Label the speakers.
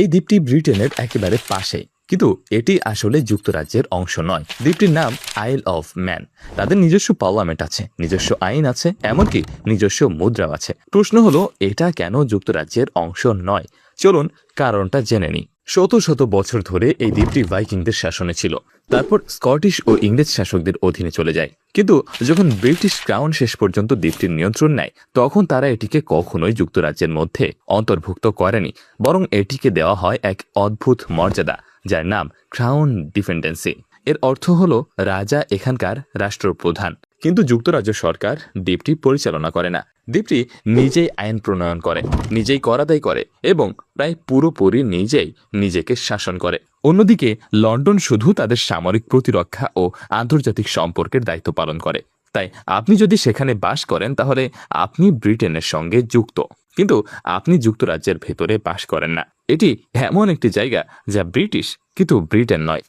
Speaker 1: এই দ্বীপটি ব্রিটেনের একেবারে পাশে, কিন্তু এটি আসলে যুক্তরাজ্যের অংশ নয়। দ্বীপটির নাম আইল অফ ম্যান। তাদের নিজস্ব পার্লামেন্ট আছে, নিজস্ব আইন আছে, এমনকি নিজস্ব মুদ্রাও আছে। প্রশ্ন হলো, এটা কেন যুক্তরাজ্যের অংশ নয়? চলুন কারণটা জেনে নিই। শত শত বছর ধরে এই দ্বীপটি ভাইকিংদের শাসনে ছিল, তারপর স্কটিশ ও ইংরেজ শাসকদের অধীনে চলে যায়। কিন্তু যখন ব্রিটিশ ক্রাউন শেষ পর্যন্ত দ্বীপটির নিয়ন্ত্রণ নেয়, তখন তারা এটিকে কখনোই যুক্তরাজ্যের মধ্যে অন্তর্ভুক্ত করেনি, বরং এটিকে দেওয়া হয় এক অদ্ভুত মর্যাদা, যার নাম ক্রাউন ডিপেন্ডেন্সি। এর অর্থ হলো রাজা এখানকার রাষ্ট্রপ্রধান। কিন্তু যুক্তরাজ্য সরকার দ্বীপটি পরিচালনা করে না। দ্বীপটি নিজেই আইন প্রণয়ন করে, নিজেই কর আদায় করে এবং প্রায় পুরোপুরি নিজেই নিজেকে শাসন করে। অন্যদিকে লন্ডন শুধু তাদের সামরিক প্রতিরক্ষা ও আন্তর্জাতিক সম্পর্কের দায়িত্ব পালন করে। তাই আপনি যদি সেখানে বাস করেন, তাহলে আপনি ব্রিটেনের সঙ্গে যুক্ত, কিন্তু আপনি যুক্তরাজ্যের ভেতরে বাস করেন না। এটি এমন একটি জায়গা যা ব্রিটিশ, কিন্তু ব্রিটেন নয়।